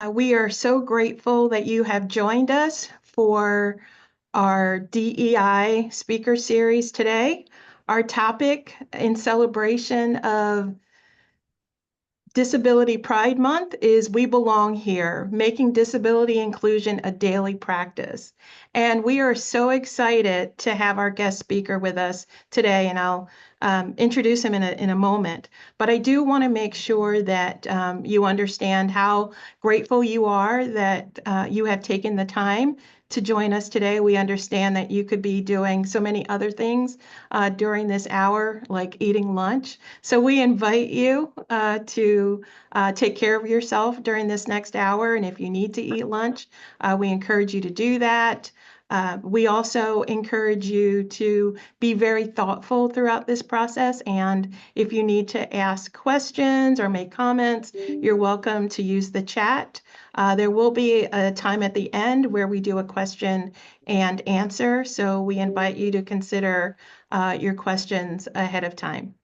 We are so grateful that you have joined us for our DEI speaker series today. Our topic in celebration of Disability Pride Month is We Belong Here, making disability inclusion a daily practice. And we are so excited to have our guest speaker with us today, and I'll introduce him in a moment. But I do want to make sure that you understand how grateful you are that you have taken the time to join us today. We understand that you could be doing so many other things during this hour, like eating lunch. So we invite you to take care of yourself during this next hour. And if you need to eat lunch, we encourage you to do that. We also encourage you to be very thoughtful throughout this process. And if you need to ask questions or make comments, you're welcome to use the chat. There will be a time at the end where we do a question and answer. So we invite you to consider your questions ahead of time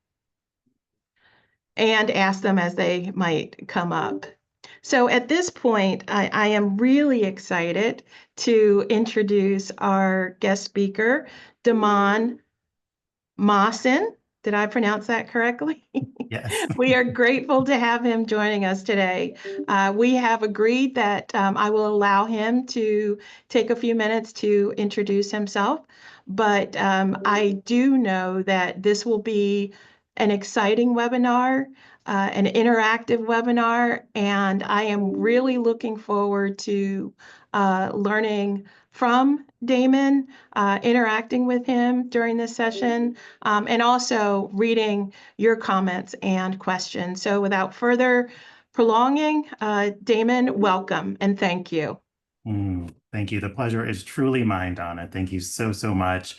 and ask them as they might come up. So at this point, I am really excited to introduce our guest speaker, Damon Maassen. Did I pronounce that correctly? Yes. We are grateful to have him joining us today. We have agreed that I will allow him to take a few minutes to introduce himself, but I do know that this will be an exciting webinar, an interactive webinar, and I am really looking forward to learning from Damon, interacting with him during this session, and also reading your comments and questions. So without further prolonging, Damon, welcome and thank you. Thank you. The pleasure is truly mine, Donna. Thank you so, so much.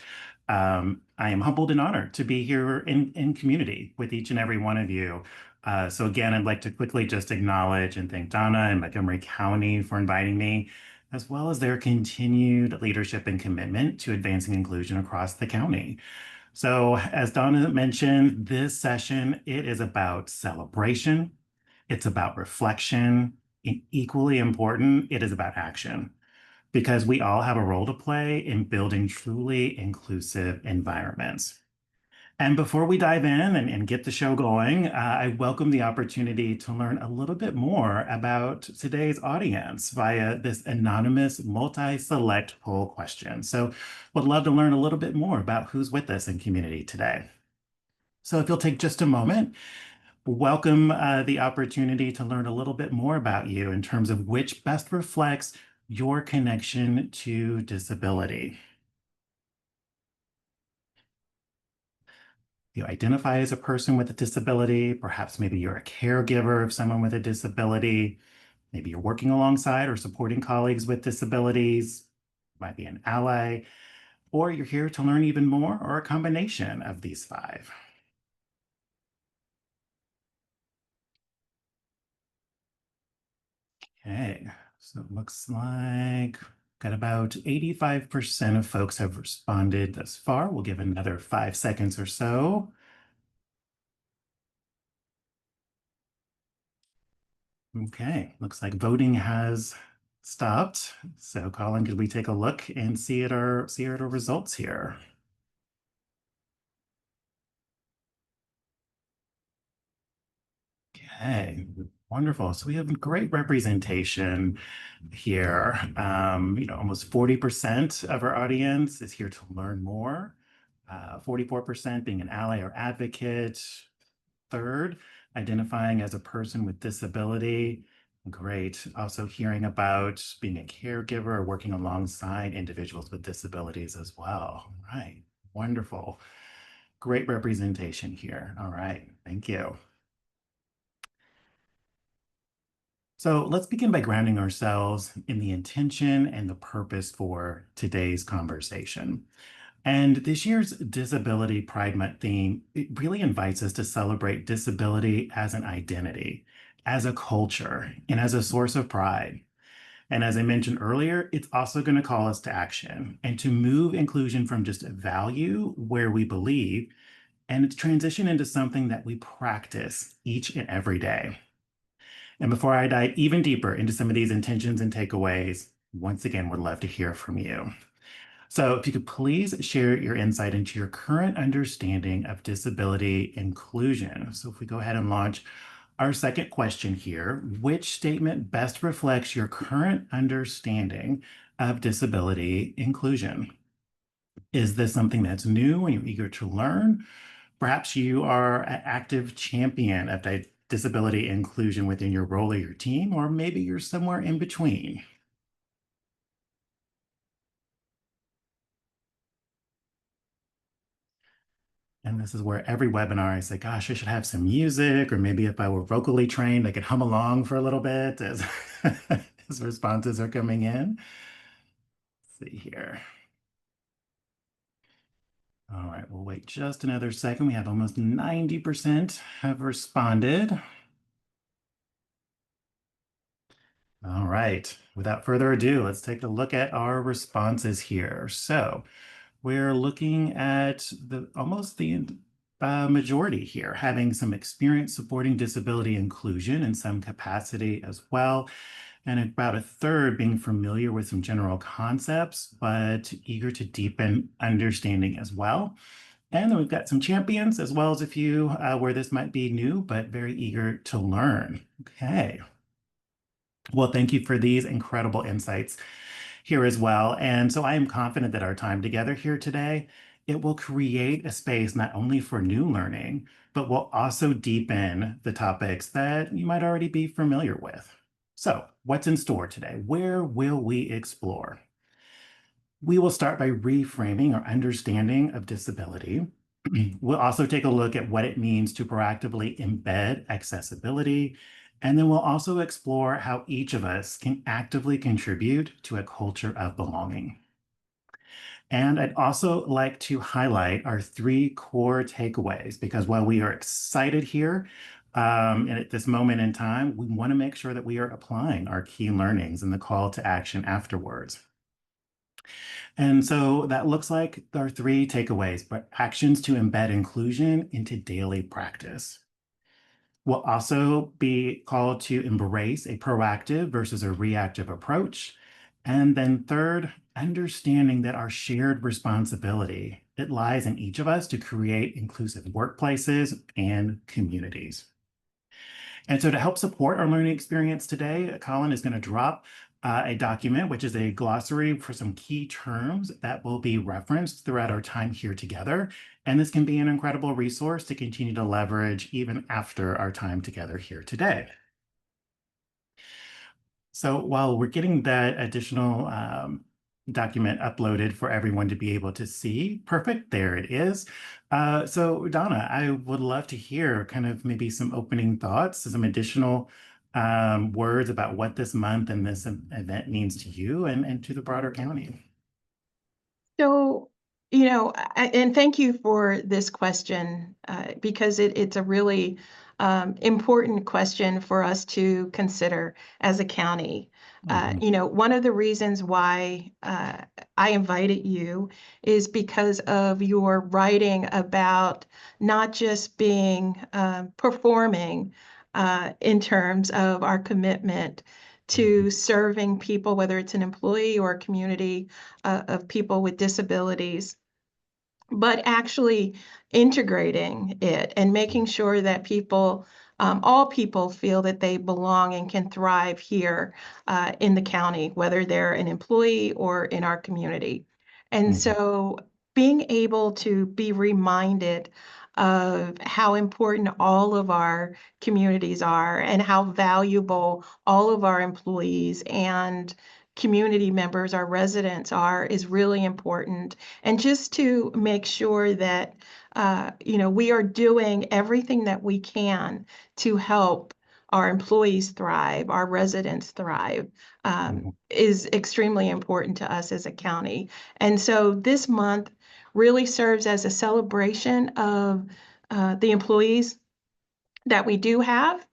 I am humbled and honored to be here in community with each and every one of you. So again, I'd like to quickly just acknowledge and thank Donna and Montgomery County for inviting me, as well as their continued leadership and commitment to advancing inclusion across the county. So as Donna mentioned, this session, it is about celebration. It's about reflection. And equally important, it is about action because we all have a role to play in building truly inclusive environments. And before we dive in and get the show going, I welcome the opportunity to learn a little bit more about today's audience via this anonymous multi-select poll question. So would love to learn a little bit more about who's with us in community today. So if you'll take just a moment, welcome the opportunity to learn a little bit more about you in terms of which best reflects your connection to disability. You identify as a person with a disability, perhaps maybe you're a caregiver of someone with a disability, maybe you're working alongside or supporting colleagues with disabilities, might be an ally, or you're here to learn even more, or a combination of these five. Okay, so it looks like got about 85% of folks have responded thus far. We'll give another 5 seconds or so. Okay, looks like voting has stopped. So Colin, could we take a look and see at our results here? Okay, wonderful. So we have great representation here. Almost 40% of our audience is here to learn more. 44% being an ally or advocate. Third, identifying as a person with disability. Great. Also hearing about being a caregiver or working alongside individuals with disabilities as well. All right. Wonderful. Great representation here. All right. Thank you. So let's begin by grounding ourselves in the intention and the purpose for today's conversation. And this year's Disability Pride Month theme, it really invites us to celebrate disability as an identity, as a culture, and as a source of pride. And as I mentioned earlier, it's also going to call us to action and to move inclusion from just a value where we believe and it's transition into something that we practice each and every day. And before I dive even deeper into some of these intentions and takeaways, once again, would love to hear from you. So if you could please share your insight into your current understanding of disability inclusion. So if we go ahead and launch our second question here, which statement best reflects your current understanding of disability inclusion? Is this something that's new and you're eager to learn? Perhaps you are an active champion of disability inclusion within your role or your team, or maybe you're somewhere in between. And this is where every webinar I say, gosh, I should have some music, or maybe if I were vocally trained, I could hum along for a little bit as, as responses are coming in. Let's see here. All right, we'll wait just another second. We have almost 90% have responded. All right, without further ado, let's take a look at our responses here. So we're looking at almost the majority here, having some experience supporting disability inclusion in some capacity as well. And about a third being familiar with some general concepts, but eager to deepen understanding as well. And then we've got some champions as well as a few where this might be new, but very eager to learn. Okay. Well, thank you for these incredible insights here as well. And so I am confident that our time together here today, it will create a space not only for new learning, but will also deepen the topics that you might already be familiar with. So what's in store today? Where will we explore? We will start by reframing our understanding of disability. We'll also take a look at what it means to proactively embed accessibility. And then we'll also explore how each of us can actively contribute to a culture of belonging. And I'd also like to highlight our three core takeaways, because while we are excited here and at this moment in time, we want to make sure that we are applying our key learnings and the call to action afterwards. And so that looks like our three takeaways, but actions to embed inclusion into daily practice. We'll also be called to embrace a proactive versus a reactive approach. And then third, understanding that our shared responsibility, it lies in each of us to create inclusive workplaces and communities. And so to help support our learning experience today, Colin is going to drop a document, which is a glossary for some key terms that will be referenced throughout our time here together. And this can be an incredible resource to continue to leverage even after our time together here today. So while we're getting that additional document uploaded for everyone to be able to see, perfect, there it is. So Donna, I would love to hear kind of maybe some opening thoughts, some additional words about what this month and this event means to you and to the broader county. So, and thank you for this question because it's a really important question for us to consider as a county. Mhm, One of the reasons why I invited you is because of your writing about not just being performing in terms of our commitment mhm, to serving people, whether it's an employee or a community of people with disabilities, but actually integrating it and making sure that people, all people, feel that they belong and can thrive here in the county, whether they're an employee or in our community. And mhm, so being able to be reminded of how important all of our communities are and how valuable all of our employees and community members, our residents are, is really important. And just to make sure that we are doing everything that we can to help our employees thrive, our residents thrive, mhm, is extremely important to us as a county. And so this month really serves as a celebration of the employees that we do have,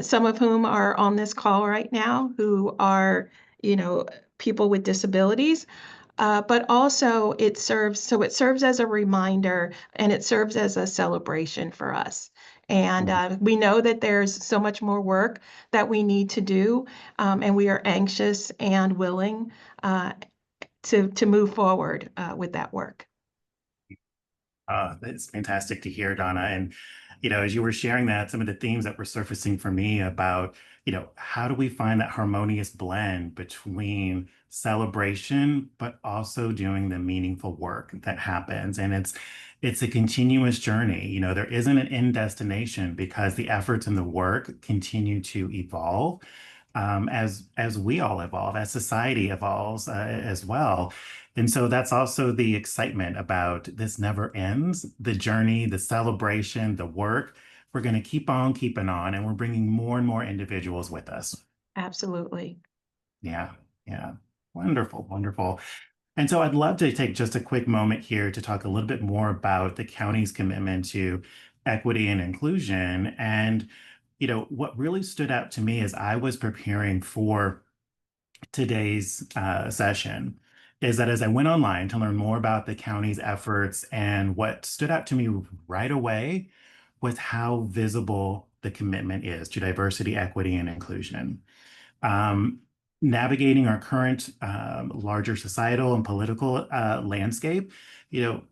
some of whom are on this call right now, who are, you know, people with disabilities. But also it serves as a reminder and it serves as a celebration for us. And we know that there's so much more work that we need to do, and we are anxious and willing to move forward with that work. It's fantastic to hear, Donna. And, as you were sharing that, some of the themes that were surfacing for me about, how do we find that harmonious blend between celebration, but also doing the meaningful work that happens. And it's a continuous journey. There isn't an end destination because the efforts and the work continue to evolve. As we all evolve, as society evolves as well. And so that's also the excitement about this never ends, the journey, the celebration, the work. We're going to keep on keeping on, and we're bringing more and more individuals with us. Absolutely. Yeah, yeah. Wonderful, wonderful. And so I'd love to take just a quick moment here to talk a little bit more about the county's commitment to equity and inclusion. And, what really stood out to me as I was preparing for today's session is that as I went online to learn more about the county's efforts, and what stood out to me right away was how visible the commitment is to diversity, equity, and inclusion. Um, Navigating our current larger societal and political landscape,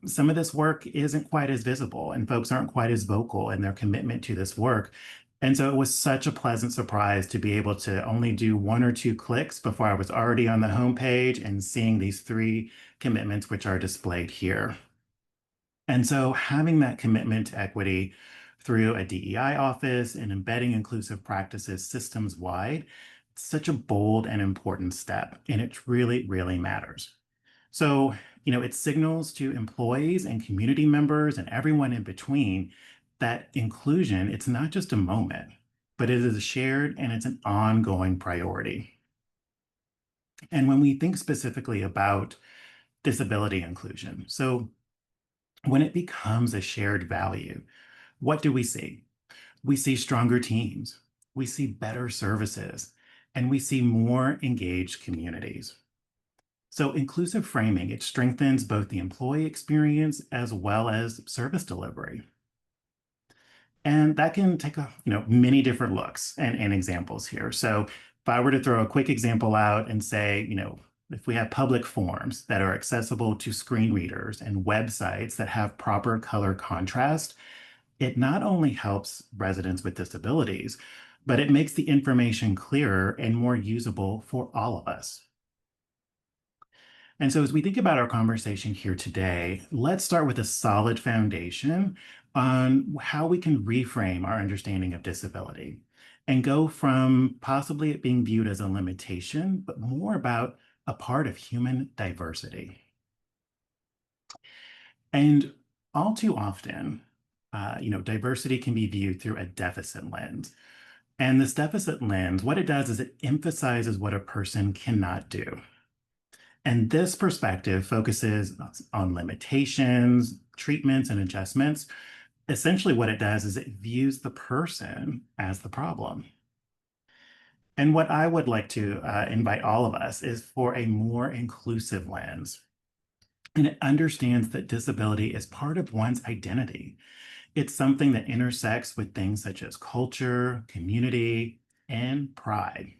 some of this work isn't quite as visible, and folks aren't quite as vocal in their commitment to this work. And so it was such a pleasant surprise to be able to only do one or two clicks before I was already on the homepage and seeing these three commitments, which are displayed here. And so having that commitment to equity through a DEI office and embedding inclusive practices systems wide, such a bold and important step. And it really, really matters. So, it signals to employees and community members and everyone in between that inclusion, it's not just a moment, but it is shared and it's an ongoing priority. And when we think specifically about disability inclusion, so when it becomes a shared value, what do we see? We see stronger teams, we see better services, and we see more engaged communities. So inclusive framing, it strengthens both the employee experience as well as service delivery. And that can take many different looks and examples here. So if I were to throw a quick example out and say, if we have public forms that are accessible to screen readers and websites that have proper color contrast, it not only helps residents with disabilities, but it makes the information clearer and more usable for all of us. And so, as we think about our conversation here today, let's start with a solid foundation on how we can reframe our understanding of disability and go from possibly it being viewed as a limitation, but more about a part of human diversity. And all too often, diversity can be viewed through a deficit lens. And this deficit lens, what it does is it emphasizes what a person cannot do. And this perspective focuses on limitations, treatments, and adjustments. Essentially, what it does is it views the person as the problem. And what I would like to invite all of us is for a more inclusive lens. And it understands that disability is part of one's identity. It's something that intersects with things such as culture, community, and pride.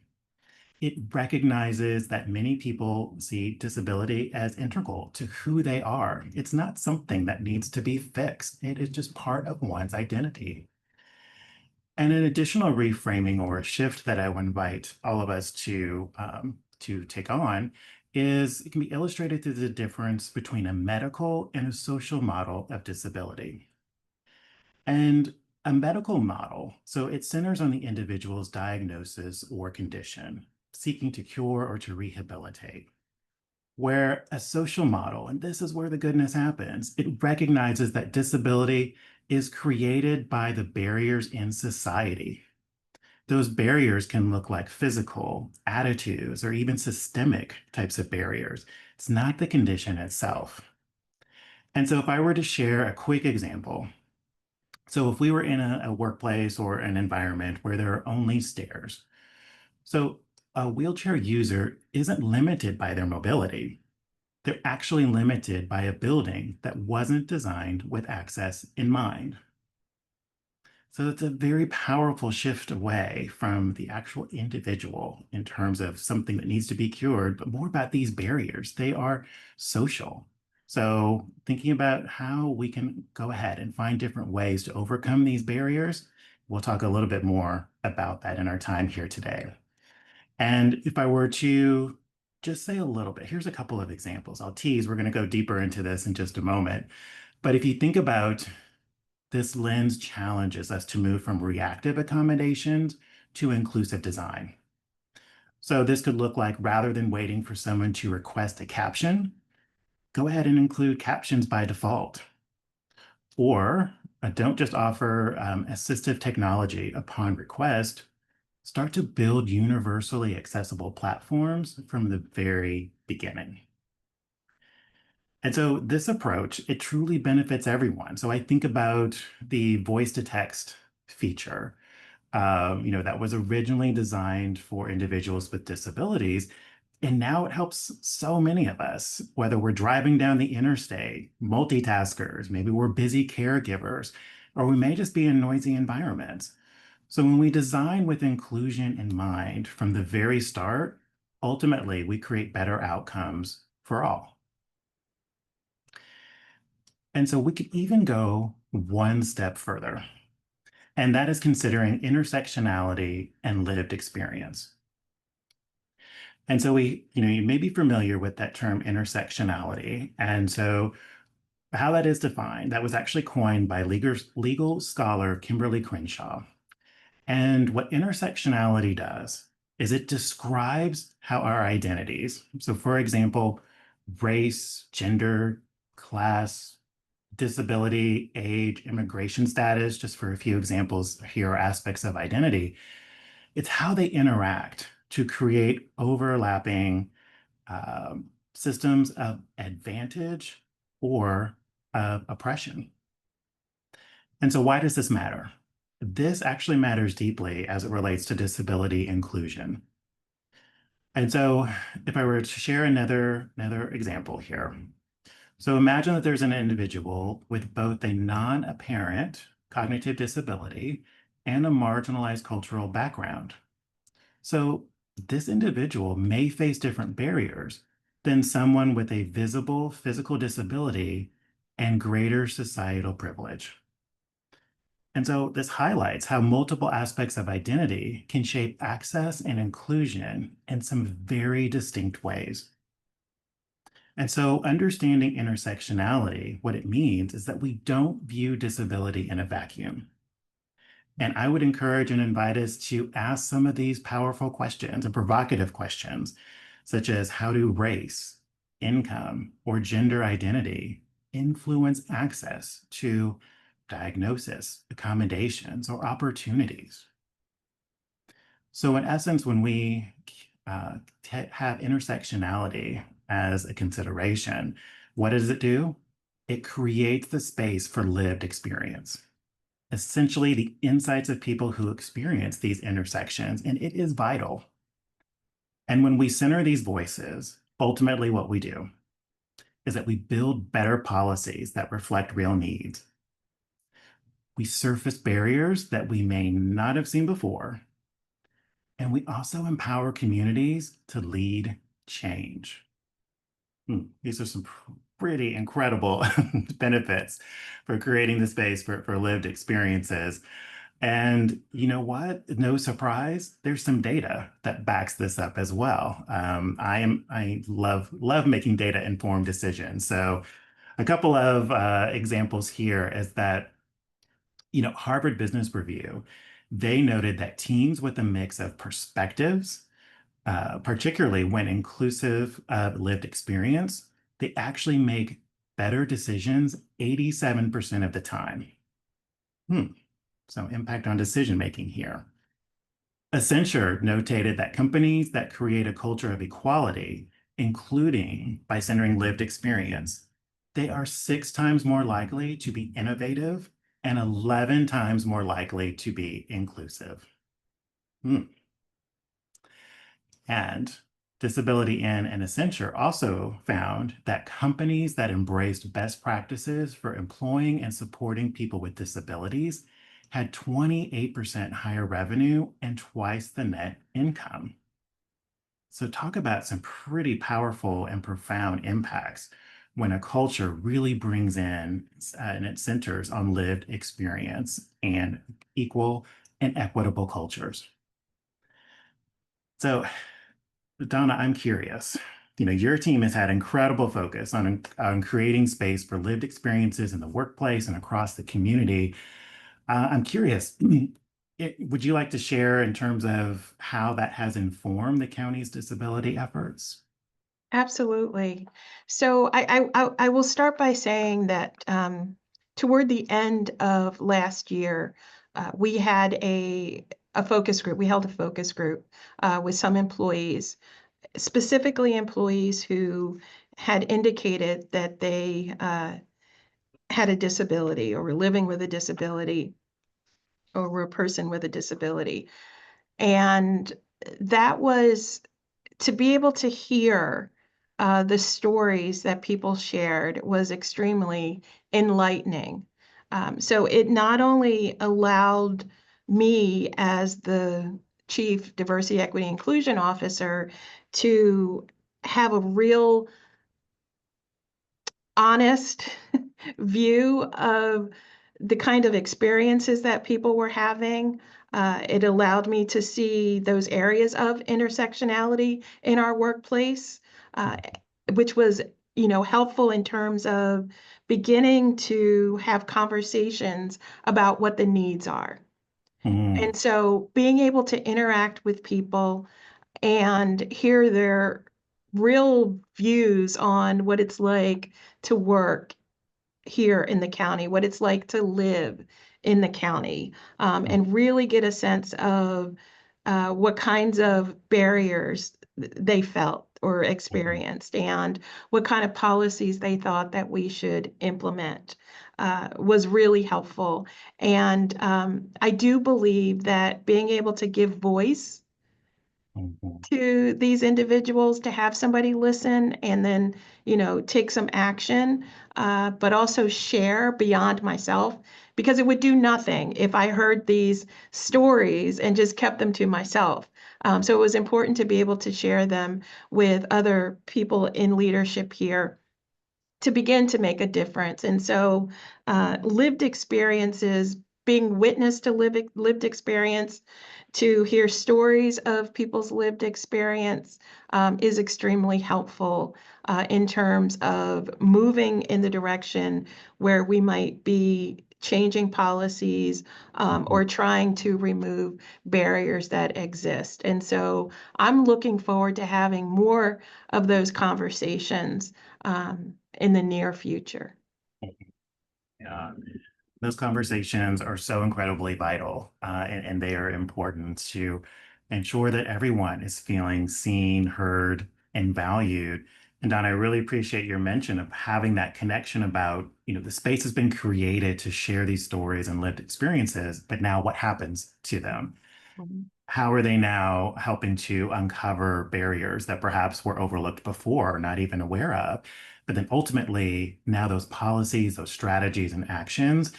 It recognizes that many people see disability as integral to who they are. It's not something that needs to be fixed. It is just part of one's identity. And an additional reframing or a shift that I would invite all of us to take on is it can be illustrated through the difference between a medical and a social model of disability. And a medical model, so it centers on the individual's diagnosis or condition, seeking to cure or to rehabilitate. Where a social model, and this is where the goodness happens, it recognizes that disability is created by the barriers in society. Those barriers can look like physical, attitudes, or even systemic types of barriers. It's not the condition itself. And so if I were to share a quick example, so if we were in a workplace or an environment where there are only stairs, so a wheelchair user isn't limited by their mobility. They're actually limited by a building that wasn't designed with access in mind. So it's a very powerful shift away from the actual individual in terms of something that needs to be cured, but more about these barriers. They are social. So thinking about how we can go ahead and find different ways to overcome these barriers, we'll talk a little bit more about that in our time here today. And if I were to just say a little bit, here's a couple of examples. I'll tease, we're going to go deeper into this in just a moment. But if you think about this lens challenges us to move from reactive accommodations to inclusive design. So this could look like rather than waiting for someone to request a caption, go ahead and include captions by default. Or don't just offer assistive technology upon request, start to build universally accessible platforms from the very beginning. And so this approach, it truly benefits everyone. So I think about the voice to text feature, that was originally designed for individuals with disabilities. And now it helps so many of us, whether we're driving down the interstate, multitaskers, maybe we're busy caregivers, or we may just be in noisy environments. So when we design with inclusion in mind from the very start, ultimately we create better outcomes for all. And so we could even go one step further, and that is considering intersectionality and lived experience. And so you may be familiar with that term intersectionality. And so how that is defined, that was actually coined by legal scholar Kimberly Crenshaw. And what intersectionality does is it describes how our identities, so for example, race, gender, class, disability, age, immigration status, just for a few examples here are aspects of identity, it's how they interact to create overlapping systems of advantage or oppression. And so why does this matter? This actually matters deeply as it relates to disability inclusion. And so if I were to share another example here. So imagine that there's an individual with both a non-apparent cognitive disability and a marginalized cultural background. So this individual may face different barriers than someone with a visible physical disability and greater societal privilege. And so this highlights how multiple aspects of identity can shape access and inclusion in some very distinct ways. And so understanding intersectionality, what it means is that we don't view disability in a vacuum. And I would encourage and invite us to ask some of these powerful questions and provocative questions, such as how do race, income, or gender identity influence access to diagnosis, accommodations, or opportunities? So in essence, when we have intersectionality as a consideration, what does it do? It creates the space for lived experience, essentially the insights of people who experience these intersections, and it is vital. And when we center these voices, ultimately what we do is that we build better policies that reflect real needs. We surface barriers that we may not have seen before, and we also empower communities to lead change. These are some pretty incredible benefits for creating the space for lived experiences. And you know what? No surprise, there's some data that backs this up as well. I love making data informed decisions. So a couple of examples here is that Harvard Business Review, they noted that teams with a mix of perspectives, particularly when inclusive of lived experience, they actually make better decisions 87% of the time. So impact on decision making here. Accenture notated that companies that create a culture of equality, including by centering lived experience, they are 6 times more likely to be innovative and 11 times more likely to be inclusive. And Disability In and Accenture also found that companies that embraced best practices for employing and supporting people with disabilities, had 28% higher revenue and twice the net income. So, talk about some pretty powerful and profound impacts when a culture really brings in and it centers on lived experience and equal and equitable cultures. So, Donna, I'm curious. Your team has had incredible focus on creating space for lived experiences in the workplace and across the community. I'm curious, would you like to share in terms of how that has informed the county's disability efforts? Absolutely. So I will start by saying that toward the end of last year, we had a focus group. We held a focus group with some employees, specifically employees who had indicated that they had a disability or were living with a disability or were a person with a disability. And that was to be able to hear the stories that people shared was extremely enlightening. So it not only allowed me as the Chief Diversity, Equity, Inclusion Officer to have a real honest view of the kind of experiences that people were having. It allowed me to see those areas of intersectionality in our workplace, uh, which was, helpful in terms of beginning to have conversations about what the needs are. Mm, And so being able to interact with people and hear their real views on what it's like to work here in the county, what it's like to live in the county, and really get a sense of what kinds of barriers they felt or mhm, experienced, and what kind of policies they thought that we should implement. Was really helpful. And I do believe that being able to give voice mhm, to these individuals, to have somebody listen and then, take some action, but also share beyond myself, because it would do nothing if I heard these stories and just kept them to myself. So it was important to be able to share them with other people in leadership here to begin to make a difference. And so, lived experiences, being witness to lived experience, to hear stories of people's lived experience is extremely helpful in terms of moving in the direction where we might be changing policies mhm. or trying to remove barriers that exist. And so I'm looking forward to having more of those conversations in the near future. Yeah. Those conversations are so incredibly vital, and they are important to ensure that everyone is feeling seen, heard, and valued. And Don, I really appreciate your mention of having that connection about, the space has been created to share these stories and lived experiences, but now what happens to them? Mhm. How are they now helping to uncover barriers that perhaps were overlooked before or not even aware of? But then ultimately, now those policies, those strategies and actions,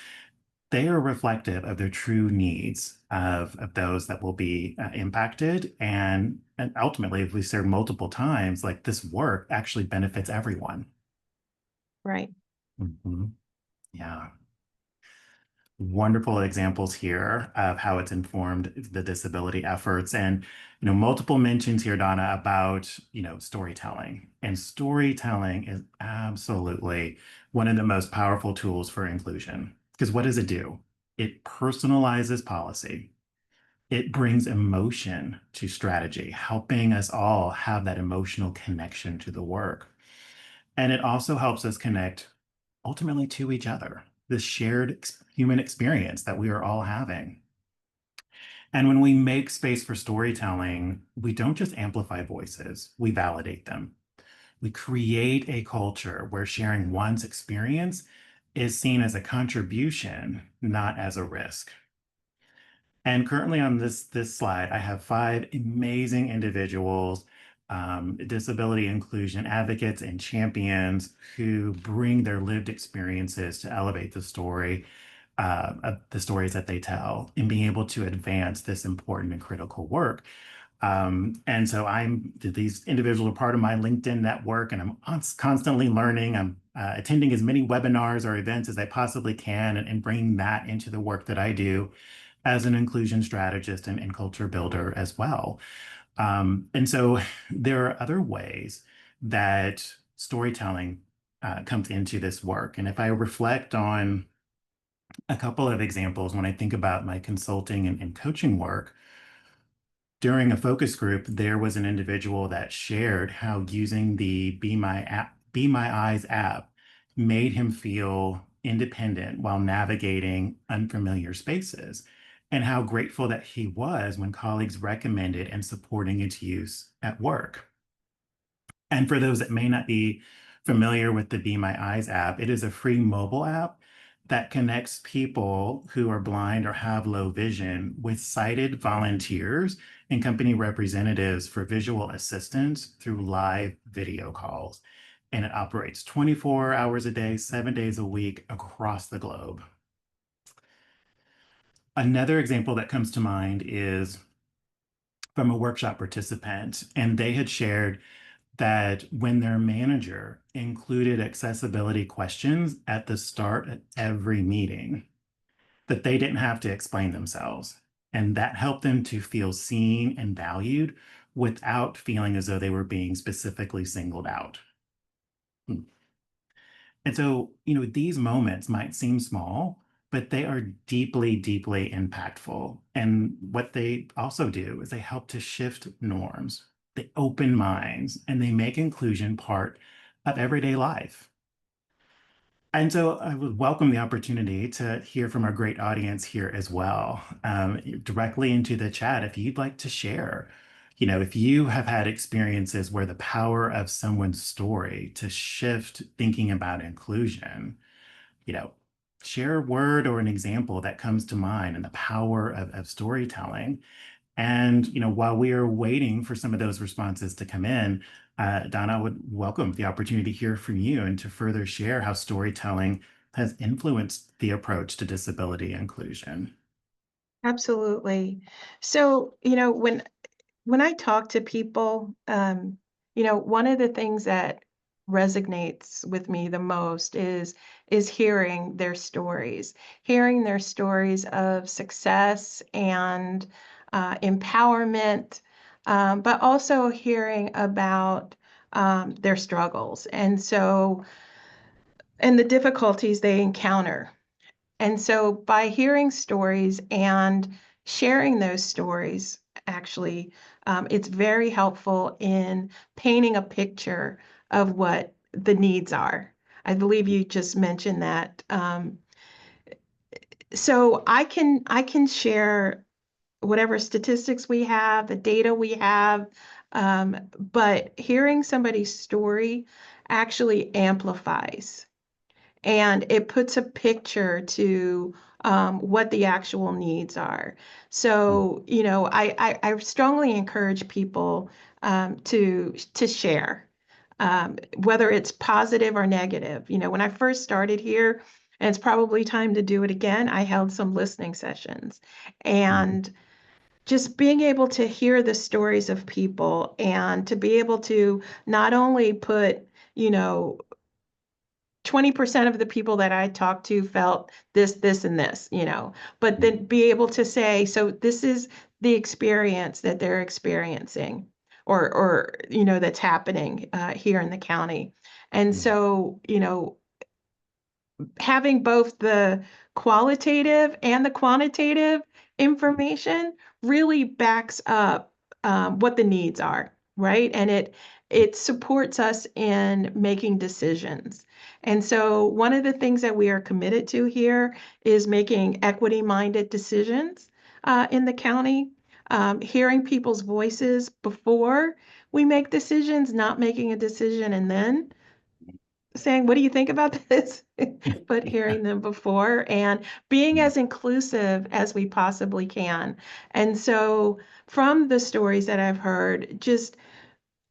they are reflective of their true needs of those that will be impacted. And ultimately, if we serve multiple times, like this work actually benefits everyone. Right. Mhm. Yeah. Wonderful examples here of how it's informed the disability efforts, and multiple mentions here, Donna, about storytelling. And storytelling is absolutely one of the most powerful tools for inclusion, because what does it do? It personalizes policy. It brings emotion to strategy, helping us all have that emotional connection to the work. And it also helps us connect ultimately to each other, this shared human experience that we are all having. And when we make space for storytelling, we don't just amplify voices, we validate them. We create a culture where sharing one's experience is seen as a contribution, not as a risk. And currently on this slide, I have five amazing individuals, disability inclusion advocates and champions who bring their lived experiences to elevate the story. of the stories that they tell and being able to advance this important and critical work. And so these individuals are part of my LinkedIn network, and I'm constantly learning. I'm attending as many webinars or events as I possibly can, and bringing that into the work that I do as an inclusion strategist and culture builder as well. And so there are other ways that storytelling comes into this work. And if I reflect on a couple of examples when I think about my consulting and coaching work, during a focus group, there was an individual that shared how using the Be My Eyes app made him feel independent while navigating unfamiliar spaces, and how grateful that he was when colleagues recommended and supporting its use at work. And for those that may not be familiar with the Be My Eyes app, it is a free mobile app that connects people who are blind or have low vision with sighted volunteers and company representatives for visual assistance through live video calls. And it operates 24 hours a day, 7 days a week across the globe. Another example that comes to mind is from a workshop participant, and they had shared that when their manager included accessibility questions at the start of every meeting, that they didn't have to explain themselves. And that helped them to feel seen and valued without feeling as though they were being specifically singled out. And so, these moments might seem small, but they are deeply, deeply impactful. And what they also do is they help to shift norms, they open minds, and they make inclusion part of everyday life. And so I would welcome the opportunity to hear from our great audience here as well, directly into the chat if you'd like to share. If you have had experiences where the power of someone's story to shift thinking about inclusion, you know, share a word or an example that comes to mind and the power of storytelling. And while we are waiting for some of those responses to come in, Donna, I would welcome the opportunity to hear from you and to further share how storytelling has influenced the approach to disability inclusion. Absolutely. So, when I talk to people, one of the things that resonates with me the most is hearing their stories of success and empowerment, but also hearing about their struggles, and the difficulties they encounter. And so by hearing stories and sharing those stories, actually, it's very helpful in painting a picture of what the needs are. I believe you just mentioned that. So I can share whatever statistics we have, the data we have, but hearing somebody's story actually amplifies, and it puts a picture to what the actual needs are. Mm, So, I strongly encourage people to share, whether it's positive or negative. When I first started here, and it's probably time to do it again, I held some listening sessions, mm, and just being able to hear the stories of people and to be able to not only put, you know, 20% of the people that I talked to felt this, and this, but mm, then be able to say, so this is the experience that they're experiencing, or that's happening here in the county. And mm, so, having both the qualitative and the quantitative information really backs up what the needs are, right? And it supports us in making decisions. And so one of the things that we are committed to here is making equity-minded decisions in the county, hearing people's voices before we make decisions, not making a decision and then saying, "What do you think about this?" But hearing them before and being mm, as inclusive as we possibly can. And so from the stories that I've heard, just,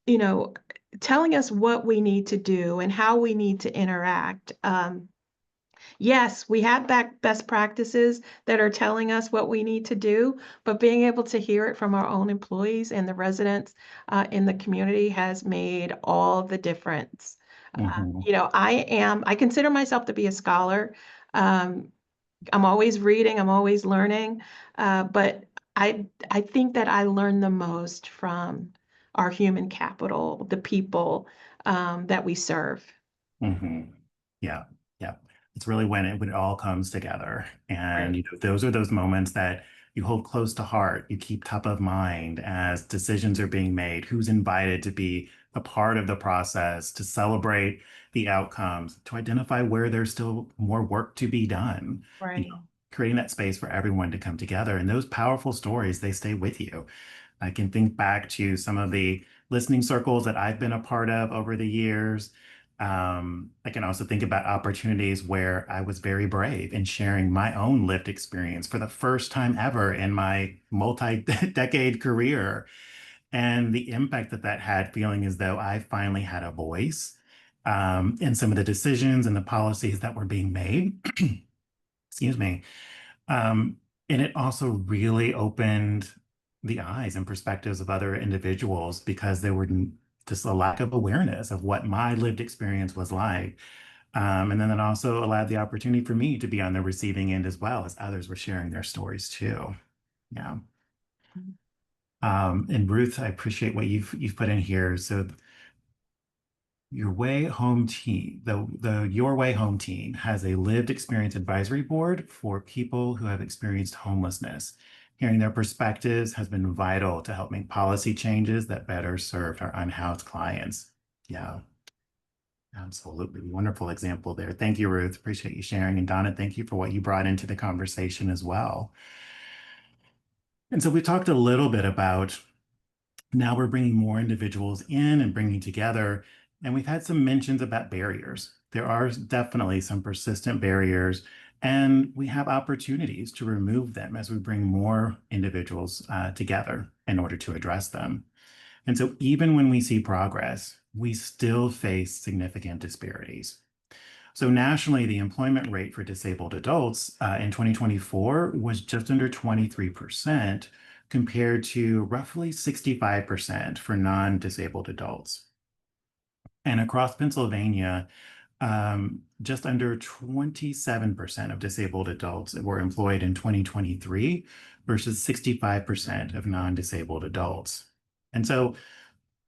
you know, telling us what we need to do and how we need to interact. Yes, we have best practices that are telling us what we need to do, but being able to hear it from our own employees and the residents in the community has made all the difference. Mhm. I consider myself to be a scholar. Um, I'm always reading, I'm always learning, but I think that I learn the most from our human capital, the people that we serve. Hmm. Yeah, yeah. It's really when it all comes together, and Right. those are those moments that you hold close to heart. You keep top of mind as decisions are being made. Who's invited to be a part of the process, to celebrate the outcomes, to identify where there's still more work to be done. Right. Creating that space for everyone to come together, and those powerful stories, they stay with you. I can think back to some of the listening circles that I've been a part of over the years. I can also think about opportunities where I was very brave in sharing my own lived experience for the first time ever in my multi-decade career, and the impact that that had, feeling as though I finally had a voice in some of the decisions and the policies that were being made. Excuse me. Um, and it also really opened the eyes and perspectives of other individuals because there were just a lack of awareness of what my lived experience was like. And then it also allowed the opportunity for me to be on the receiving end as well as others were sharing their stories too. Yeah. And Ruth, I appreciate what you've put in here. So your Way Home team, the Your Way Home team has a lived experience advisory board for people who have experienced homelessness. Hearing their perspectives has been vital to help make policy changes that better serve our unhoused clients. Yeah, absolutely. Wonderful example there. Thank you, Ruth. Appreciate you sharing. And Donna, thank you for what you brought into the conversation as well. And so we talked a little bit about now we're bringing more individuals in and bringing together. And we've had some mentions about barriers. There are definitely some persistent barriers, and we have opportunities to remove them as we bring more individuals together in order to address them. And so, even when we see progress, we still face significant disparities. So nationally, the employment rate for disabled adults in 2024 was just under 23% compared to roughly 65% for non-disabled adults. And across Pennsylvania, just under 27% of disabled adults were employed in 2023 versus 65% of non-disabled adults. And so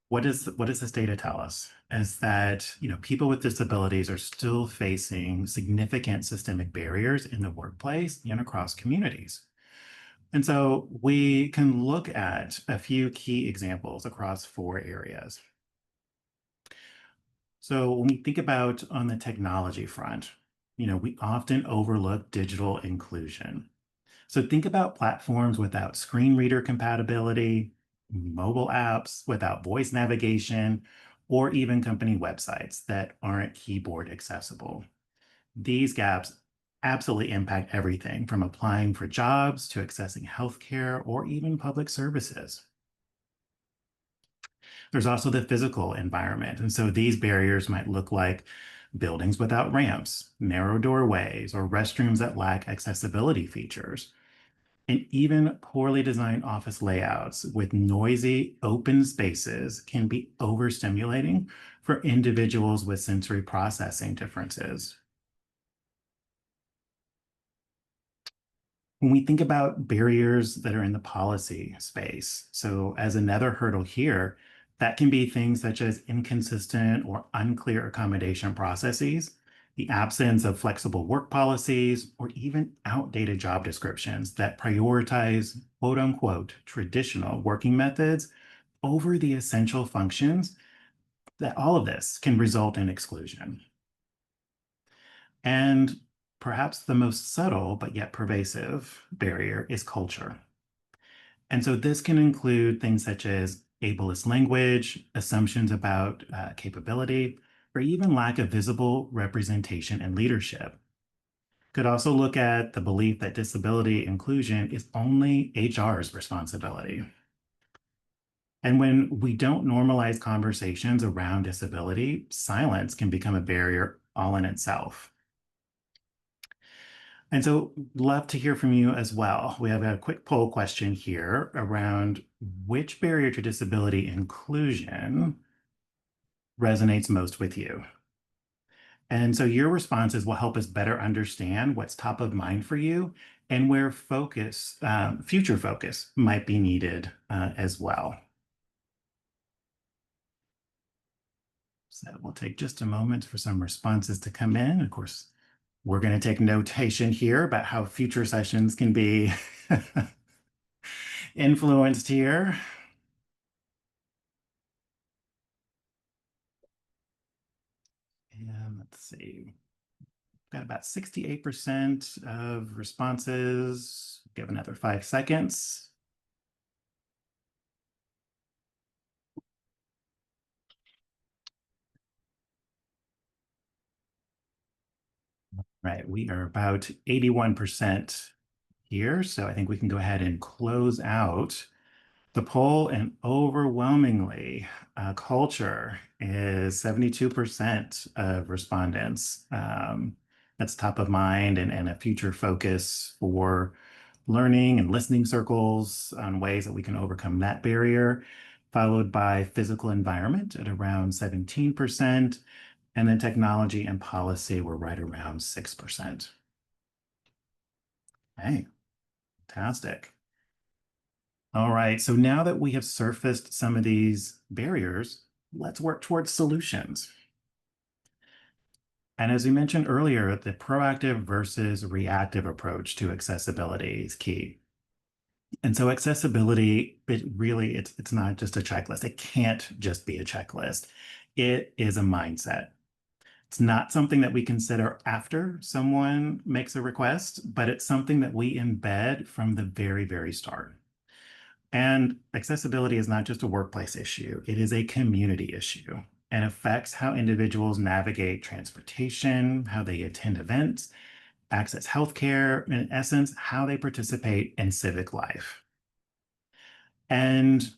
what does this data tell us? Is that people with disabilities are still facing significant systemic barriers in the workplace and across communities. And so we can look at a few key examples across four areas. So when we think about on the technology front, we often overlook digital inclusion. So think about platforms without screen reader compatibility, mobile apps without voice navigation, or even company websites that aren't keyboard accessible. These gaps absolutely impact everything from applying for jobs to accessing healthcare or even public services. There's also the physical environment. And so these barriers might look like buildings without ramps, narrow doorways, or restrooms that lack accessibility features. And even poorly designed office layouts with noisy open spaces can be overstimulating for individuals with sensory processing differences. When we think about barriers that are in the policy space, so as another hurdle here, that can be things such as inconsistent or unclear accommodation processes, the absence of flexible work policies, or even outdated job descriptions that prioritize quote unquote traditional working methods over the essential functions, that all of this can result in exclusion. And perhaps the most subtle but yet pervasive barrier is culture. And so this can include things such as ableist language, assumptions about capability, or even lack of visible representation and leadership. Could also look at the belief that disability inclusion is only HR's responsibility. And when we don't normalize conversations around disability, silence can become a barrier all in itself. And so, love to hear from you as well. We have a quick poll question here around which barrier to disability inclusion resonates most with you. And so, your responses will help us better understand what's top of mind for you and where future focus might be needed as well. So, we'll take just a moment for some responses to come in. Of course, we're going to take notation here about how future sessions can be influenced here. And let's see, got about 68% of responses. Give another 5 seconds. Right, we are about 81% here. So I think we can go ahead and close out the poll, and overwhelmingly, culture is 72% of respondents. That's top of mind and a future focus for learning and listening circles on ways that we can overcome that barrier, followed by physical environment at around 17%. And then technology and policy were right around 6%. Hey, fantastic. All right, so now that we have surfaced some of these barriers, let's work towards solutions. And as we mentioned earlier, the proactive versus reactive approach to accessibility is key. And so accessibility, it's not just a checklist. It can't just be a checklist. It is a mindset. It's not something that we consider after someone makes a request, but it's something that we embed from the very, very start. And accessibility is not just a workplace issue, it is a community issue and affects how individuals navigate transportation, how they attend events, access healthcare, in essence, how they participate in civic life. And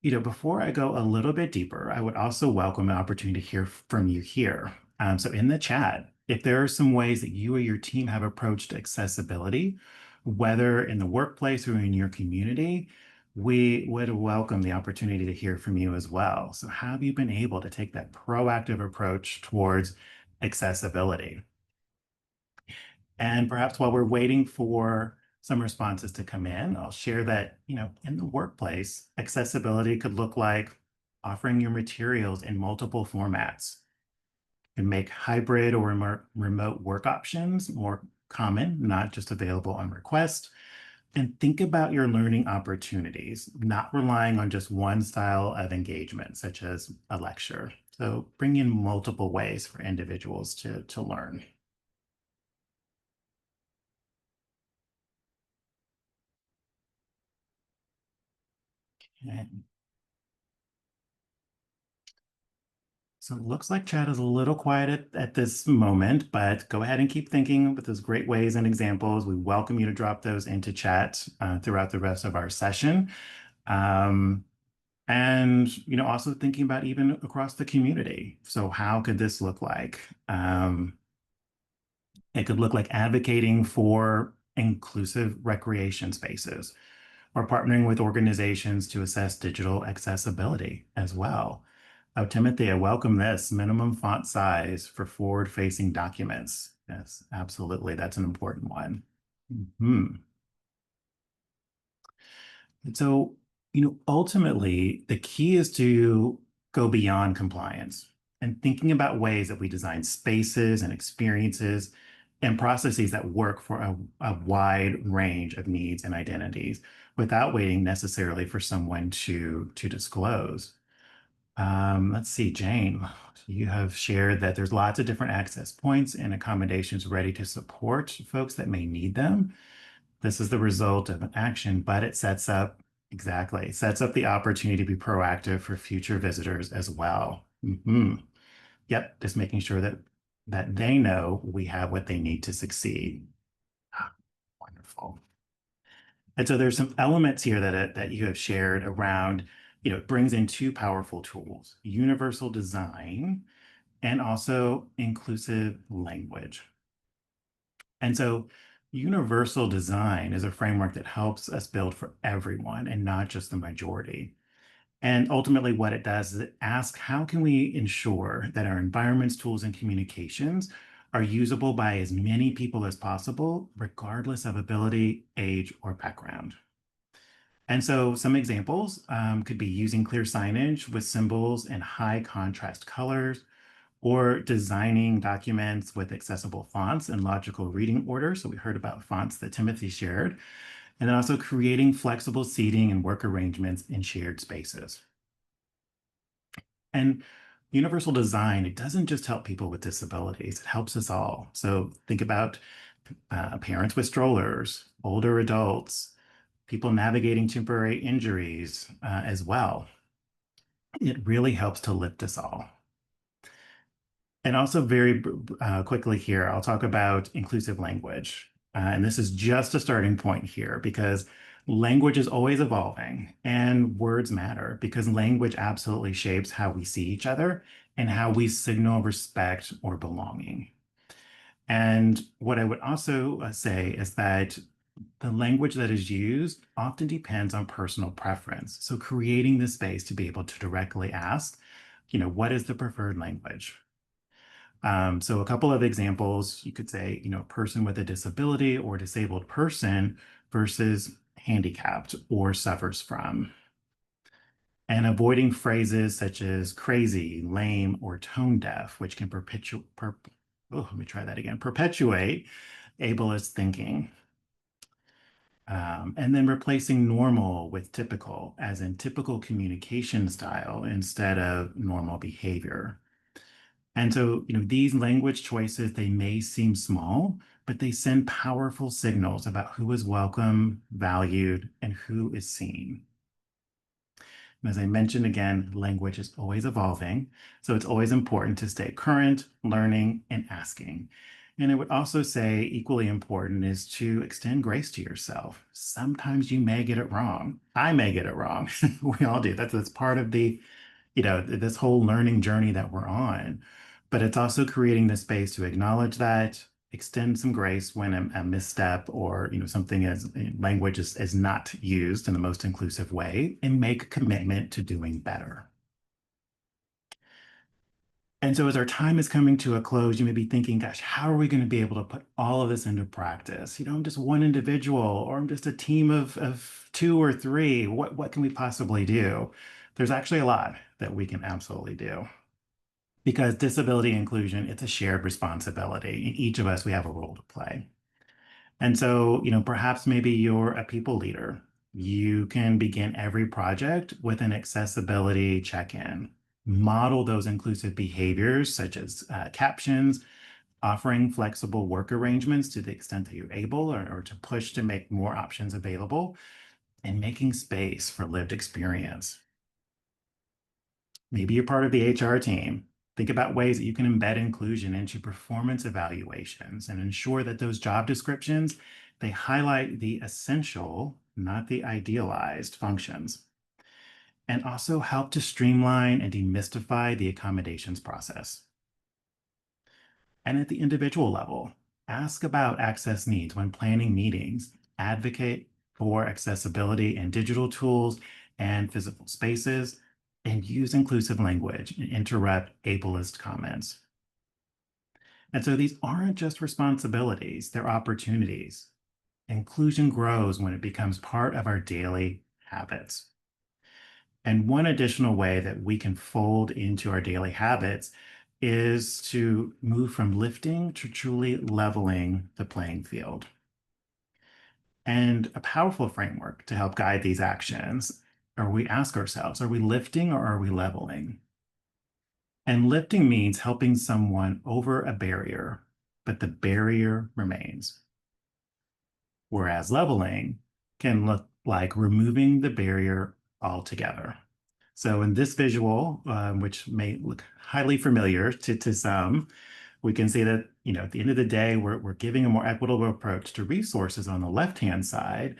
before I go a little bit deeper, I would also welcome an opportunity to hear from you here. So in the chat, if there are some ways that you or your team have approached accessibility, whether in the workplace or in your community, we would welcome the opportunity to hear from you as well. So how have you been able to take that proactive approach towards accessibility? And perhaps while we're waiting for some responses to come in, I'll share that, in the workplace, accessibility could look like offering your materials in multiple formats and make hybrid or remote work options more common, not just available on request. And think about your learning opportunities, not relying on just one style of engagement, such as a lecture. So bring in multiple ways for individuals to learn. Okay. So it looks like chat is a little quiet at this moment, but go ahead and keep thinking with those great ways and examples. We welcome you to drop those into chat throughout the rest of our session. Um, and, also thinking about even across the community. So how could this look like? It could look like advocating for inclusive recreation spaces or partnering with organizations to assess digital accessibility as well. Oh, Timothy, I welcome this minimum font size for forward-facing documents. Yes, absolutely. That's an important one. Mhm. And so, ultimately, the key is to go beyond compliance and thinking about ways that we design spaces and experiences and processes that work for a wide range of needs and identities without waiting necessarily for someone to disclose. Let's see, Jane, you have shared that there's lots of different access points and accommodations ready to support folks that may need them. This is the result of an action, but it sets up the opportunity to be proactive for future visitors as well. Yep, just making sure that they know we have what they need to succeed. Ah, wonderful. And so there's some elements here that you have shared around, it brings in two powerful tools, universal design and also inclusive language. And so universal design is a framework that helps us build for everyone and not just the majority. And ultimately, what it does is it asks how can we ensure that our environments, tools, and communications are usable by as many people as possible, regardless of ability, age, or background. And so some examples could be using clear signage with symbols and high contrast colors, or designing documents with accessible fonts and logical reading order. So we heard about fonts that Timothy shared, and then also creating flexible seating and work arrangements in shared spaces. And universal design, it doesn't just help people with disabilities, it helps us all. So think about parents with strollers, older adults, people navigating temporary injuries as well. It really helps to lift us all. And also, very quickly here, I'll talk about inclusive language. And this is just a starting point here because language is always evolving and words matter because language absolutely shapes how we see each other and how we signal respect or belonging. And what I would also say is that the language that is used often depends on personal preference. So creating the space to be able to directly ask, what is the preferred language? So a couple of examples, you could say, person with a disability or disabled person versus handicapped or suffers from. And avoiding phrases such as crazy, lame, or tone deaf, which can let me try that again, perpetuate ableist thinking. And then replacing normal with typical, as in typical communication style instead of normal behavior. And so, these language choices, they may seem small, but they send powerful signals about who is welcome, valued, and who is seen. And as I mentioned again, language is always evolving, so it's always important to stay current, learning, and asking. And I would also say equally important is to extend grace to yourself. Sometimes you may get it wrong. I may get it wrong. We all do. That's part of this whole learning journey that we're on. But it's also creating the space to acknowledge that, extend some grace when a misstep or something as language is not used in the most inclusive way, and make a commitment to doing better. And so as our time is coming to a close, you may be thinking, gosh, how are we going to be able to put all of this into practice? I'm just one individual, or I'm just a team of two or three. What can we possibly do? There's actually a lot that we can absolutely do. Because disability inclusion, it's a shared responsibility. Each of us, we have a role to play. And so, perhaps maybe you're a people leader. You can begin every project with an accessibility check-in. Model those inclusive behaviors, such as captions, offering flexible work arrangements to the extent that you're able, or to push to make more options available, and making space for lived experience. Maybe you're part of the HR team. Think about ways that you can embed inclusion into performance evaluations and ensure that those job descriptions, they highlight the essential, not the idealized functions, and also help to streamline and demystify the accommodations process. And at the individual level, ask about access needs when planning meetings, advocate for accessibility in digital tools and physical spaces, and use inclusive language and interrupt ableist comments. And so these aren't just responsibilities, they're opportunities. Inclusion grows when it becomes part of our daily habits. And one additional way that we can fold into our daily habits is to move from lifting to truly leveling the playing field. And a powerful framework to help guide these actions, or we ask ourselves, are we lifting or are we leveling? And lifting means helping someone over a barrier, but the barrier remains. Whereas leveling can look like removing the barrier altogether. So in this visual, which may look highly familiar to some, we can see that, at the end of the day, we're giving a more equitable approach to resources on the left-hand side,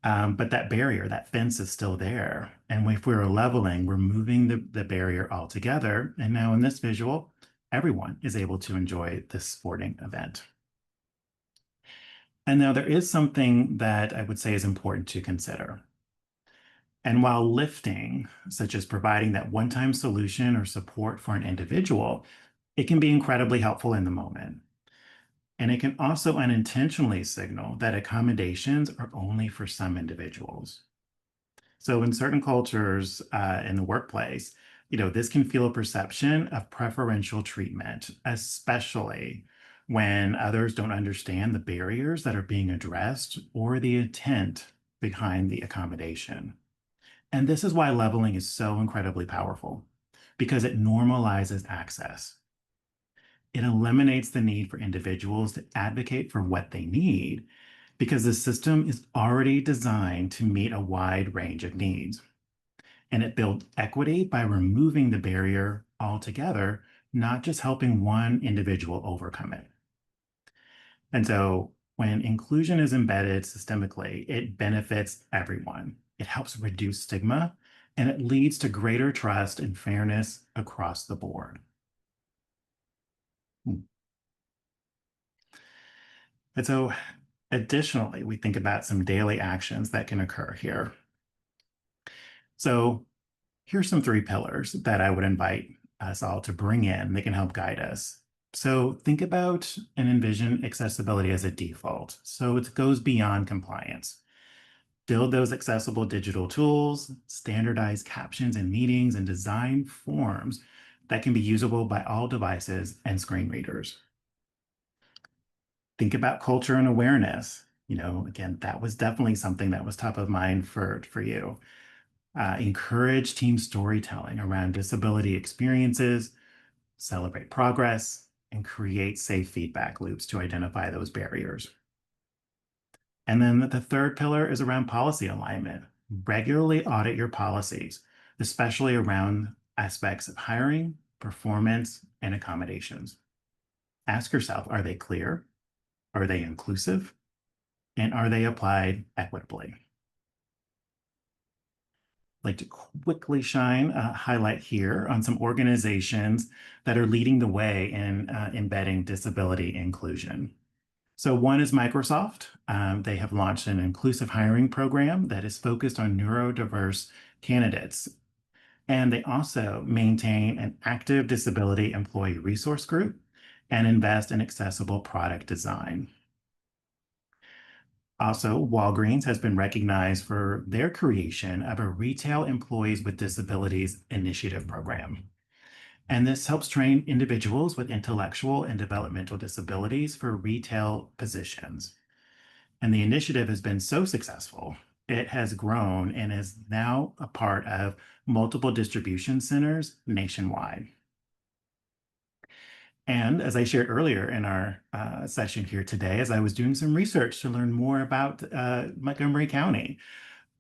but that barrier, that fence is still there. And if we're leveling, we're moving the barrier altogether. And now in this visual, everyone is able to enjoy this sporting event. And now there is something that I would say is important to consider. And while lifting, such as providing that one-time solution or support for an individual, it can be incredibly helpful in the moment. And it can also unintentionally signal that accommodations are only for some individuals. So in certain cultures in the workplace, this can feel a perception of preferential treatment, especially when others don't understand the barriers that are being addressed or the intent behind the accommodation. And this is why leveling is so incredibly powerful, because it normalizes access. It eliminates the need for individuals to advocate for what they need, because the system is already designed to meet a wide range of needs. And it builds equity by removing the barrier altogether, not just helping one individual overcome it. And so when inclusion is embedded systemically, it benefits everyone. It helps reduce stigma, and it leads to greater trust and fairness across the board. And so additionally, we think about some daily actions that can occur here. So here's some three pillars that I would invite us all to bring in. They can help guide us. So think about and envision accessibility as a default. So it goes beyond compliance. Build those accessible digital tools, standardize captions in meetings, and design forms that can be usable by all devices and screen readers. Think about culture and awareness. Again, that was definitely something that was top of mind for you. Encourage team storytelling around disability experiences, celebrate progress, and create safe feedback loops to identify those barriers. And then the third pillar is around policy alignment. Regularly audit your policies, especially around aspects of hiring, performance, and accommodations. Ask yourself, are they clear? Are they inclusive? And are they applied equitably? Like to quickly shine a highlight here on some organizations that are leading the way in embedding disability inclusion. So one is Microsoft. They have launched an inclusive hiring program that is focused on neurodiverse candidates. And they also maintain an active disability employee resource group and invest in accessible product design. Also, Walgreens has been recognized for their creation of a Retail Employees with Disabilities Initiative program. And this helps train individuals with intellectual and developmental disabilities for retail positions. And the initiative has been so successful, it has grown and is now a part of multiple distribution centers nationwide. And as I shared earlier in our session here today, as I was doing some research to learn more about Montgomery County,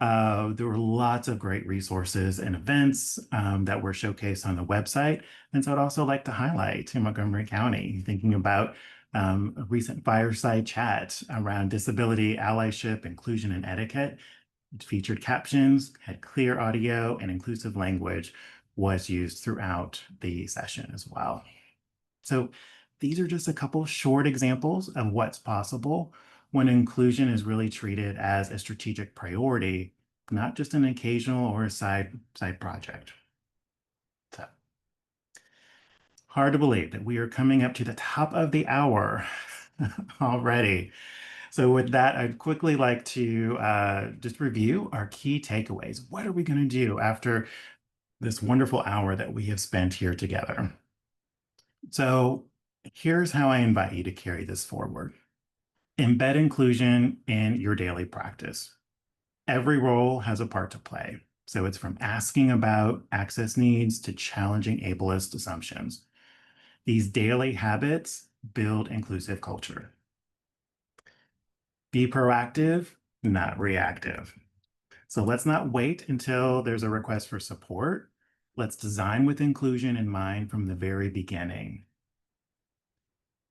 there were lots of great resources and events that were showcased on the website. And so I'd also like to highlight in Montgomery County, thinking about a recent fireside chat around disability, allyship, inclusion, and etiquette. It featured captions, had clear audio, and inclusive language was used throughout the session as well. So these are just a couple short examples of what's possible when inclusion is really treated as a strategic priority, not just an occasional or a side project. So hard to believe that we are coming up to the top of the hour already. So with that, I'd quickly like to just review our key takeaways. What are we going to do after this wonderful hour that we have spent here together? So here's how I invite you to carry this forward. Embed inclusion in your daily practice. Every role has a part to play. So it's from asking about access needs to challenging ableist assumptions. These daily habits build inclusive culture. Be proactive, not reactive. So let's not wait until there's a request for support. Let's design with inclusion in mind from the very beginning.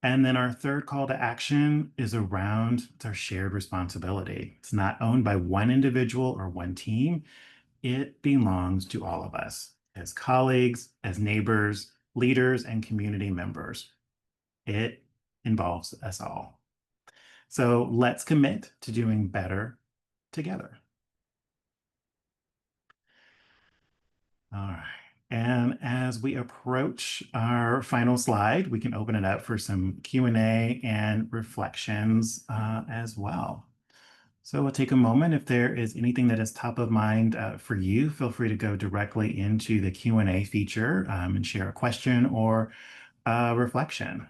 And then our third call to action is around our shared responsibility. It's not owned by one individual or one team. It belongs to all of us as colleagues, as neighbors, leaders, and community members. It involves us all. So let's commit to doing better together. All right. And as we approach our final slide, we can open it up for some Q&A and reflections as well. So we'll take a moment. If there is anything that is top of mind for you, feel free to go directly into the Q&A feature and share a question or a reflection.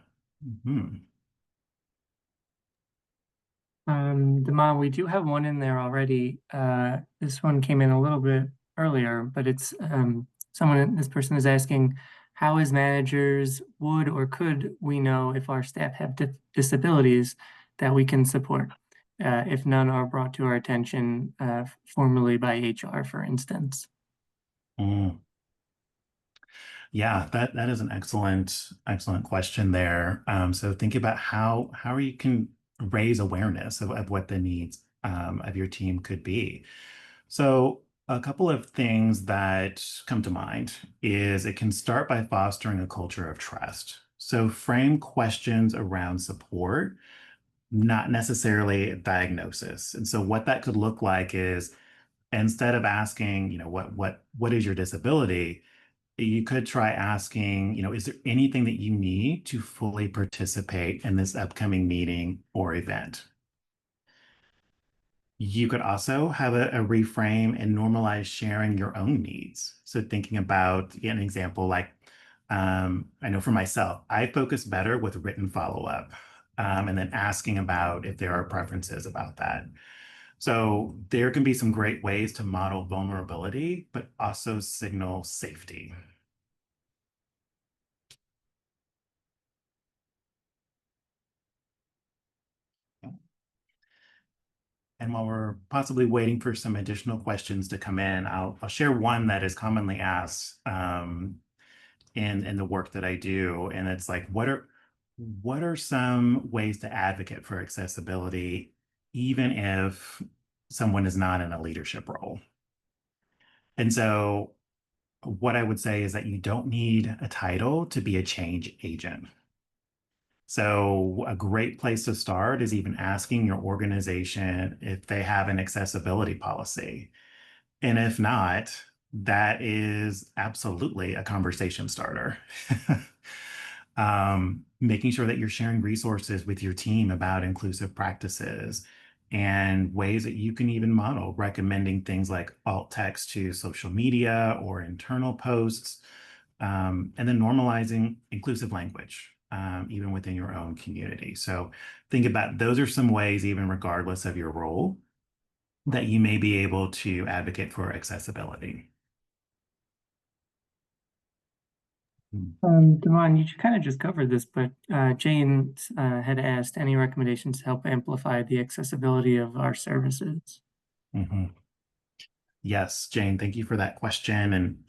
Mhm. Damon, we do have one in there already. This one came in a little bit earlier, but it's this person is asking, how as managers would or could we know if our staff have disabilities that we can support, if none are brought to our attention formally by HR, for instance? Mm. Yeah, that is an excellent question there. So think about how you can raise awareness of what the needs of your team could be. So a couple of things that come to mind is it can start by fostering a culture of trust. So frame questions around support, not necessarily a diagnosis. And so what that could look like is instead of asking, what is your disability? You could try asking, is there anything that you need to fully participate in this upcoming meeting or event? You could also have a reframe and normalize sharing your own needs. So thinking about an example like, I know for myself, I focus better with written follow-up, and then asking about if there are preferences about that. So there can be some great ways to model vulnerability, but also signal safety. And while we're possibly waiting for some additional questions to come in, I'll share one that is commonly asked in the work that I do, and it's like, what are some ways to advocate for accessibility, even if someone is not in a leadership role? And so, what I would say is that you don't need a title to be a change agent. So, a great place to start is even asking your organization if they have an accessibility policy. And if not, that is absolutely a conversation starter. Making sure that you're sharing resources with your team about inclusive practices and ways that you can even model, recommending things like alt text to social media or internal posts, and then normalizing inclusive language, even within your own community. So think about those are some ways, even regardless of your role, that you may be able to advocate for accessibility. Damon, you kind of just covered this, but Jane had asked any recommendations to help amplify the accessibility of our services. Mhm. Yes, Jane, thank you for that question. And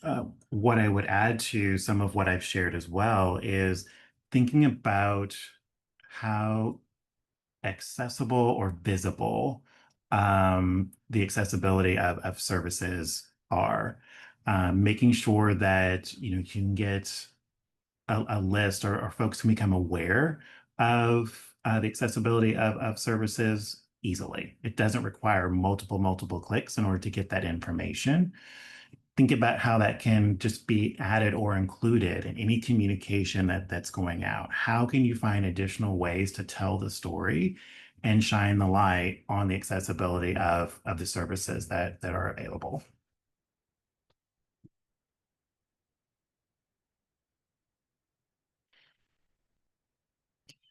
what I would add to some of what I've shared as well is thinking about how accessible or visible the accessibility of services are. Making sure that you can get a list or folks can become aware of the accessibility of services easily. It doesn't require multiple clicks in order to get that information. Think about how that can just be added or included in any communication that's going out. How can you find additional ways to tell the story and shine the light on the accessibility of the services that are available?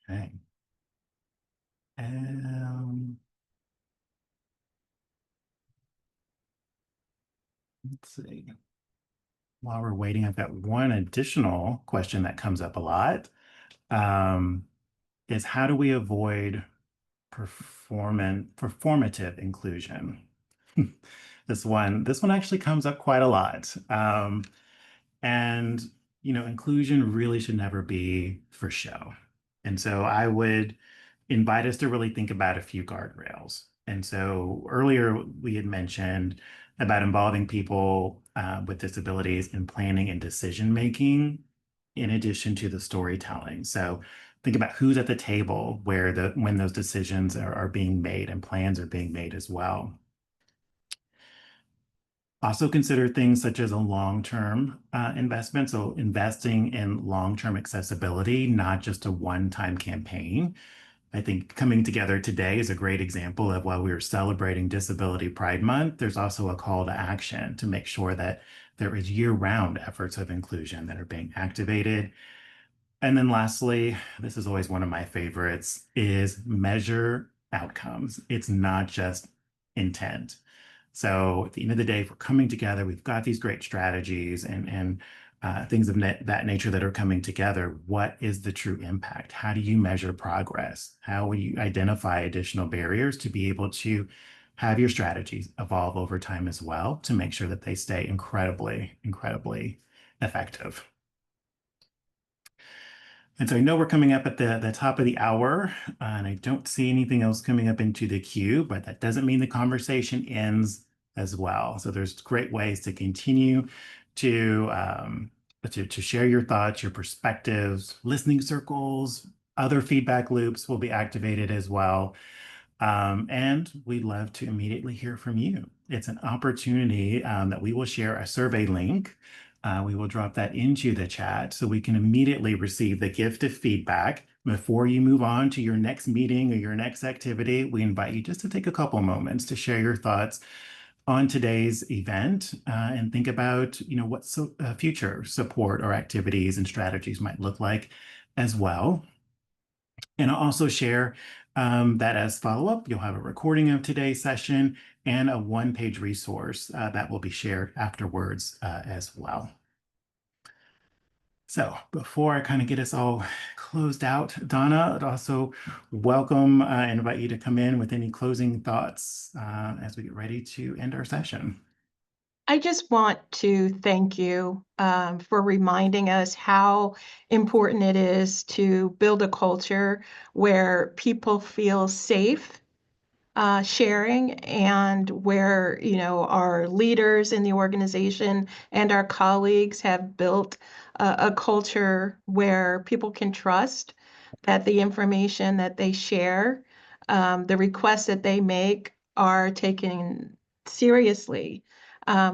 Okay. Um, let's see. While we're waiting, I've got one additional question that comes up a lot. Um, is how do we avoid performative inclusion? This one actually comes up quite a lot. And inclusion really should never be for show. And so I would invite us to really think about a few guardrails. And so earlier we had mentioned about involving people with disabilities in planning and decision making. in addition to the storytelling. So think about who's at the table when those decisions are being made and plans are being made as well. Also consider things such as a long-term investment. So investing in long-term accessibility, not just a one-time campaign. I think coming together today is a great example of while we are celebrating Disability Pride Month, there's also a call to action to make sure that there is year-round efforts of inclusion that are being activated. And then lastly, this is always one of my favorites, is measure outcomes. It's not just intent. So at the end of the day, if we're coming together, we've got these great strategies and things of that nature that are coming together. What is the true impact? How do you measure progress? How will you identify additional barriers to be able to have your strategies evolve over time as well to make sure that they stay incredibly, incredibly effective? And so I know we're coming up at the top of the hour, and I don't see anything else coming up into the queue, but that doesn't mean the conversation ends as well. So there's great ways to continue to share your thoughts, your perspectives, listening circles, other feedback loops will be activated as well. And we'd love to immediately hear from you. It's an opportunity that we will share a survey link. We will drop that into the chat so we can immediately receive the gift of feedback. Before you move on to your next meeting or your next activity, we invite you just to take a couple moments to share your thoughts on today's event and think about, what future support or activities and strategies might look like as well. And I'll also share that as follow-up, you'll have a recording of today's session and a one-page resource that will be shared afterwards as well. So before I kind of get us all closed out, Donna, I'd also welcome and invite you to come in with any closing thoughts as we get ready to end our session. I just want to thank you for reminding us how important it is to build a culture where people feel safe sharing, and where our leaders in the organization and our colleagues have built a culture where people can trust that the information that they share, the requests that they make, are taken seriously.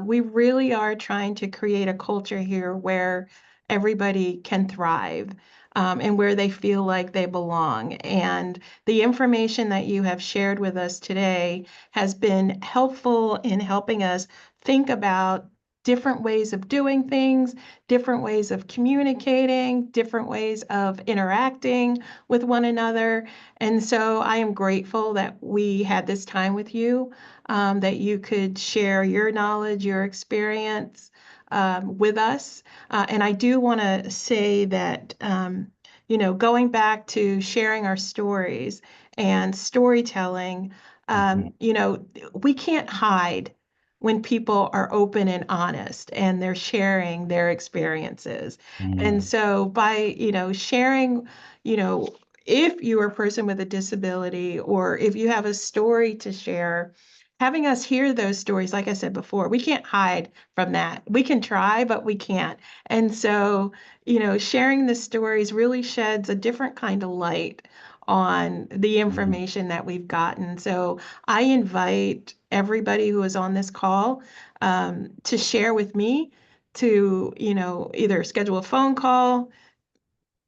We really are trying to create a culture here where everybody can thrive, and where they feel like they belong. And the information that you have shared with us today has been helpful in helping us think about different ways of doing things, different ways of communicating, different ways of interacting with one another. And so I am grateful that we had this time with you, that you could share your knowledge, your experience with us. And I do want to say that, going back to sharing our stories and storytelling, we can't hide when people are open and honest and they're sharing their experiences. And so by, sharing, if you are a person with a disability, or if you have a story to share, having us hear those stories, like I said before, we can't hide from that. We can try, but we can't. And so, sharing the stories really sheds a different kind of light on the information that we've gotten. So I invite everybody who is on this call to share with me, to, either schedule a phone call,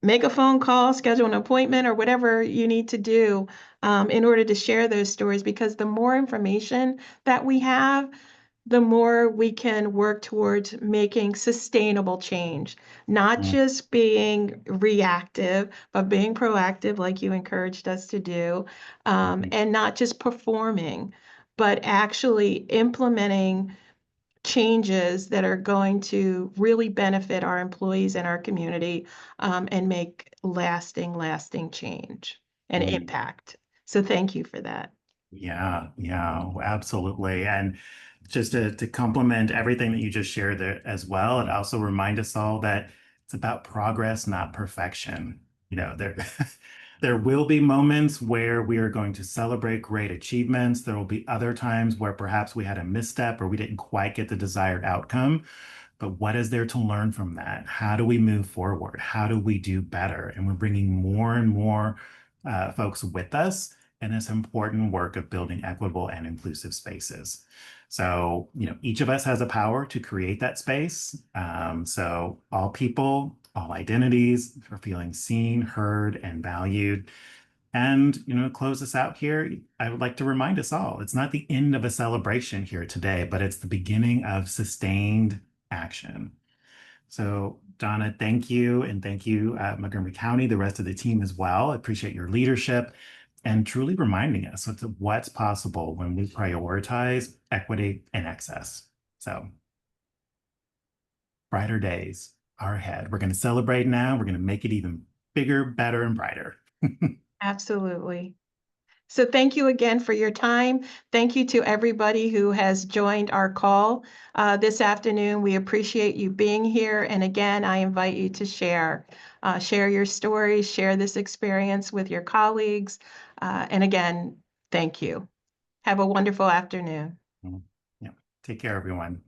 make a phone call, schedule an appointment, or whatever you need to do in order to share those stories. Because the more information that we have, the more we can work towards making sustainable change, not just being reactive, but being proactive, like you encouraged us to do, and not just performing, but actually implementing changes that are going to really benefit our employees and our community, and make lasting change and impact. So thank you for that. Yeah, absolutely. And just to complement everything that you just shared there as well, and also remind us all that it's about progress, not perfection. There there will be moments where we are going to celebrate great achievements. There will be other times where perhaps we had a misstep or we didn't quite get the desired outcome. but what is there to learn from that? How do we move forward? How do we do better? And we're bringing more and more folks with us in this important work of building equitable and inclusive spaces. So, each of us has a power to create that space. So all people, all identities are feeling seen, heard, and valued. And, close this out here, I would like to remind us all, it's not the end of a celebration here today, but it's the beginning of sustained action. So, Donna, thank you. And thank you, Montgomery County, the rest of the team as well. I appreciate your leadership and truly reminding us of what's possible when we prioritize equity and access. So, brighter days are ahead. We're going to celebrate now. We're going to make it even bigger, better, and brighter. Absolutely. So thank you again for your time. Thank you to everybody who has joined our call this afternoon. We appreciate you being here. And again, I invite you to share your stories, share this experience with your colleagues. And again, thank you. Have a wonderful afternoon. Yeah. Take care, everyone.